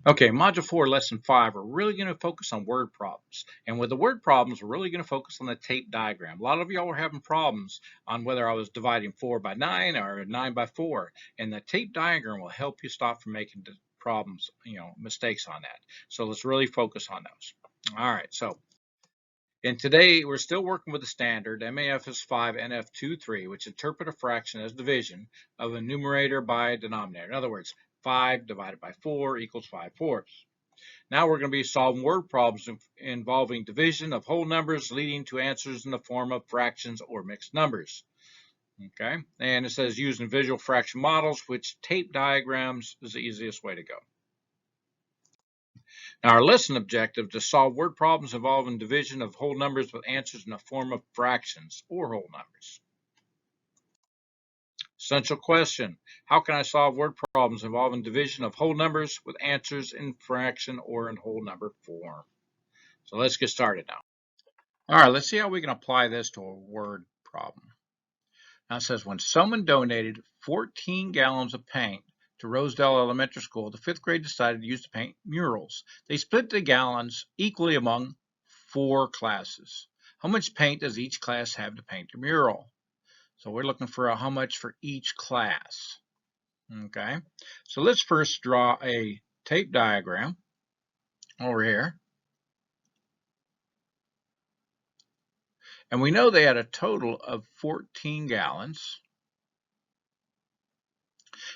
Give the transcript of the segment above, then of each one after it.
Okay, Module 4, Lesson 5, we're really going to focus on word problems. And with the word problems, we're really going to focus on the tape diagram. A lot of y'all were having problems on whether I was dividing 4 by 9 or 9 by 4. And the tape diagram will help you stop from making problems, mistakes on that. So let's really focus on those. All right, and today we're still working with the standard MAFS 5 NF23, which interpret a fraction as division of a numerator by a denominator. In other words, 5 divided by 4 equals 5/4. Now we're going to be solving word problems involving division of whole numbers leading to answers in the form of fractions or mixed numbers. Okay, and it says using visual fraction models, which tape diagrams is the easiest way to go. Now our lesson objective is to solve word problems involving division of whole numbers with answers in the form of fractions or whole numbers. Essential question: how can I solve word problems involving division of whole numbers with answers in fraction or in whole number form? So let's get started now. All right, let's see how we can apply this to a word problem. Now it says, when someone donated 14 gallons of paint to Rosedale Elementary School, the fifth grade decided to use to paint murals. They split the gallons equally among 4 classes. How much paint does each class have to paint the mural? So we're looking for how much for each class. Okay, so let's first draw a tape diagram over here. And we know they had a total of 14 gallons.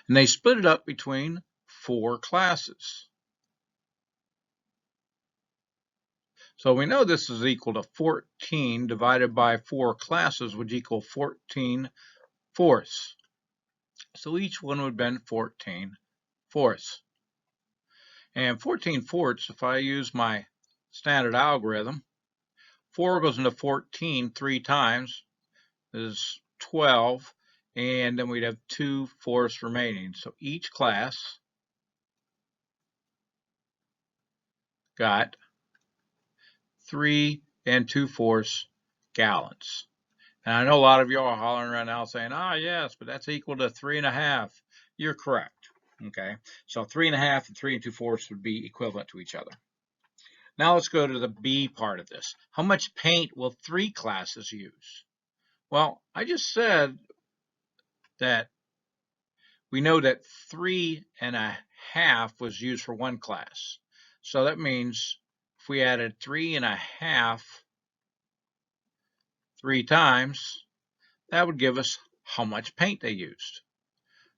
And they split it up between 4 classes. So we know this is equal to 14 divided by 4 classes, which equal 14/4. So each one would have been 14/4. And 14/4, if I use my standard algorithm, 4 goes into 14 3 times, is 12, and then we'd have 2/4 remaining. So each class got 3 2/4 gallons. And I know a lot of you are hollering right now saying, yes, but that's equal to 3.5. You're correct. Okay, so 3.5 and 3 2/4 would be equivalent to each other. Now let's go to the B part of this. How much paint will 3 classes use? Well, I just said that we know that 3.5 was used for 1 class. So that means if we added 3.5 3 times, that would give us how much paint they used.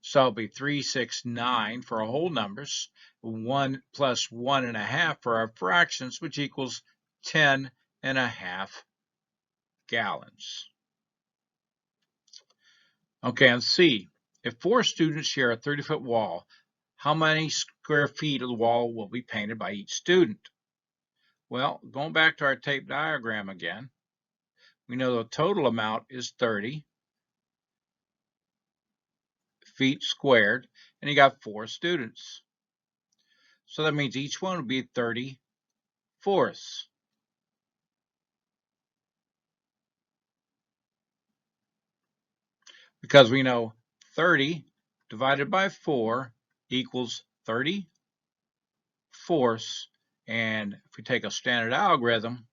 So it'll be 3, 6, 9 for our whole numbers, 1 plus 1.5 for our fractions, which equals 10.5 gallons. Okay, and C, if 4 students share a 30-foot wall, how many square feet of the wall will be painted by each student? Well, going back to our tape diagram again, we know the total amount is 30 feet squared, and you got 4 students. So that means each one would be 30/4. Because we know 30 divided by 4 equals 30/4. And if we take a standard algorithm,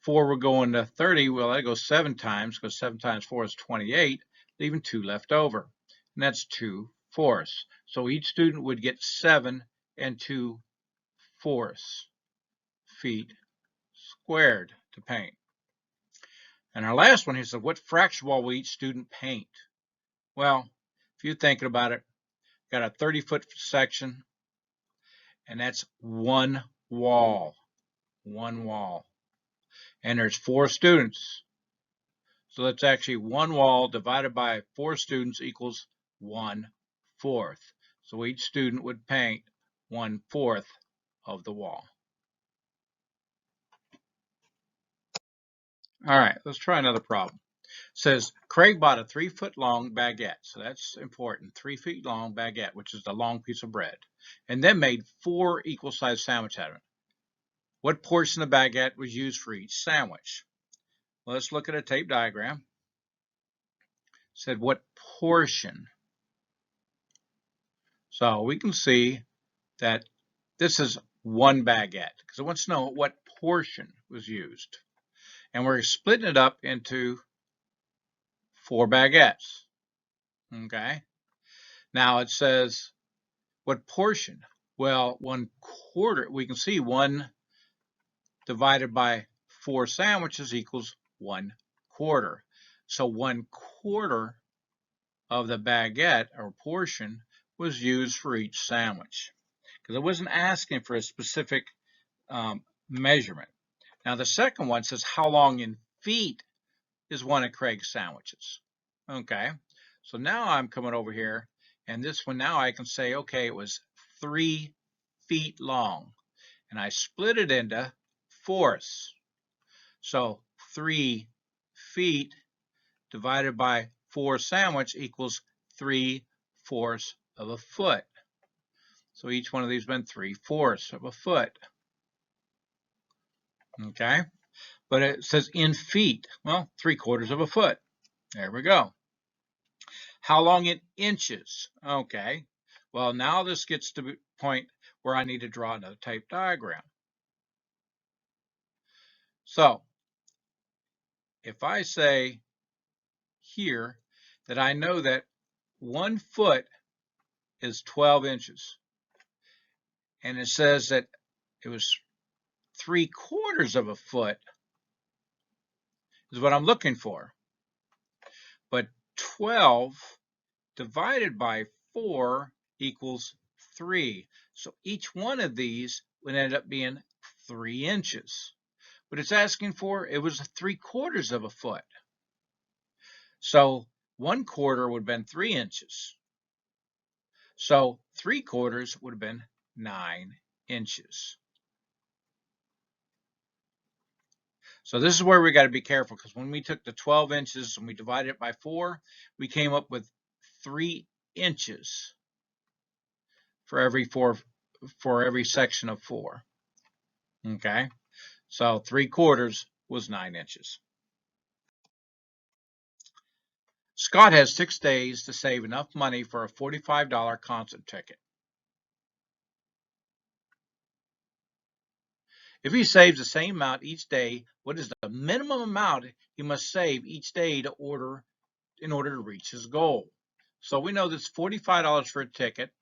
4 will go into 30. Well, that goes 7 times, because 7 times 4 is 28, leaving 2 left over. And that's 2/4. So each student would get 7 2/4 feet squared to paint. And our last one, he said, what fraction wall will each student paint? Well, if you're thinking about it, got a 30-foot section, and that's one wall. And there's 4 students. So that's actually one wall divided by 4 students equals 1/4. So each student would paint 1/4 of the wall. All right, let's try another problem. It says Craig bought a 3-foot long baguette. So that's important. 3 feet long baguette, which is the long piece of bread, and then made 4 equal-sized sandwiches out of it. What portion of the baguette was used for each sandwich? Well, let's look at a tape diagram. It said what portion? So we can see that this is one baguette because it wants to know what portion was used. And we're splitting it up into 4 baguettes. Okay. Now it says what portion? Well, 1/4, we can see 1 divided by 4 sandwiches equals 1/4. So 1/4 of the baguette or portion was used for each sandwich because it wasn't asking for a specific measurement. Now the second one says how long in feet is one of Craig's sandwiches. Okay, so now I'm coming over here, and this one now I can say, okay, it was 3 feet long, and I split it into fourths. So 3 feet divided by 4 sandwich equals 3/4 of a foot. So each one of these been 3/4 of a foot. Okay, but it says in feet. Well, 3/4 of a foot. There we go. How long in inches? Okay, well now this gets to the point where I need to draw another type diagram. So if I say here that I know that 1 foot is 12 inches, and it says that it was 3/4 of a foot is what I'm looking for. But 12 divided by 4 equals 3. So each one of these would end up being 3 inches. But it's asking for, it was 3/4 of a foot. So 1/4 would have been 3 inches. So 3/4 would have been 9 inches. So this is where we got to be careful, because when we took the 12 inches and we divided it by 4, we came up with 3 inches for every section of 4. Okay, so 3/4 was 9 inches. Scott has 6 days to save enough money for a $45 concert ticket. If he saves the same amount each day, what is the minimum amount he must save each day in order to reach his goal? So we know that's $45 for a ticket,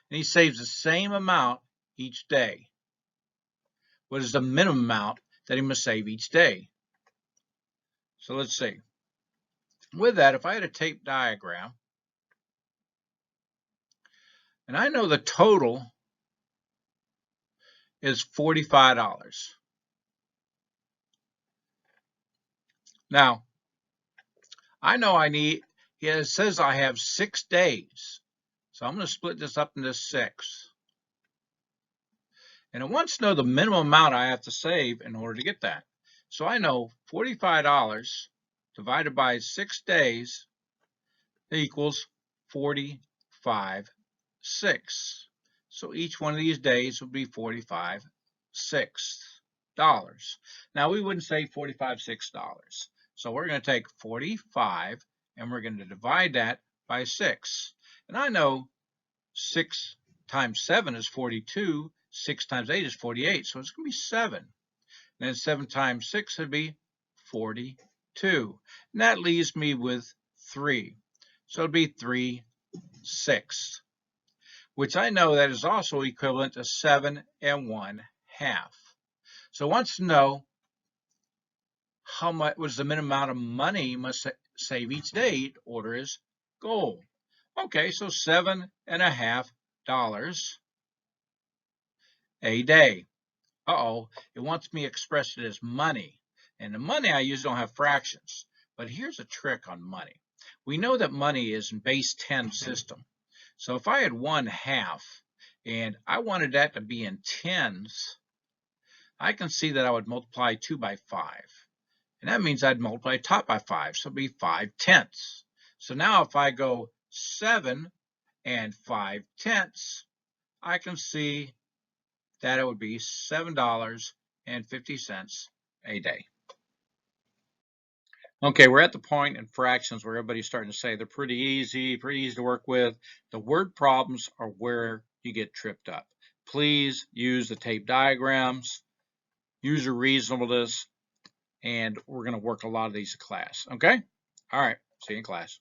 and he saves the same amount each day. What is the minimum amount that he must save each day? So let's see. With that, if I had a tape diagram, and I know the total is $45. Now, I know it says I have 6 days. So I'm going to split this up into 6. And it wants to know the minimum amount I have to save in order to get that. So I know $45 divided by 6 days equals 45/6. So each one of these days would be $45/6. Now we wouldn't say $45/6. So we're going to take 45 and we're going to divide that by 6. And I know 6 times 7 is 42. 6 times 8 is 48. So it's going to be 7. And then 7 times 6 would be 42. And that leaves me with 3. So it'd be 3/6, which I know that is also equivalent to 7 1/2. So it wants to know how much was the minimum amount of money you must save each day to order his goal. Okay, so $7.50 a day. It wants me to express it as money. And the money I use don't have fractions. But here's a trick on money. We know that money is in base 10 system. So if I had 1/2 and I wanted that to be in tens, I can see that I would multiply 2 by 5. And that means I'd multiply top by 5, so it'd be 5/10. So now if I go 7 and 5/10, I can see that it would be $7.50 a day. Okay, we're at the point in fractions where everybody's starting to say they're pretty easy to work with. The word problems are where you get tripped up. please use the tape diagrams, use your reasonableness, and we're going to work a lot of these in class. Okay? All right. See you in class.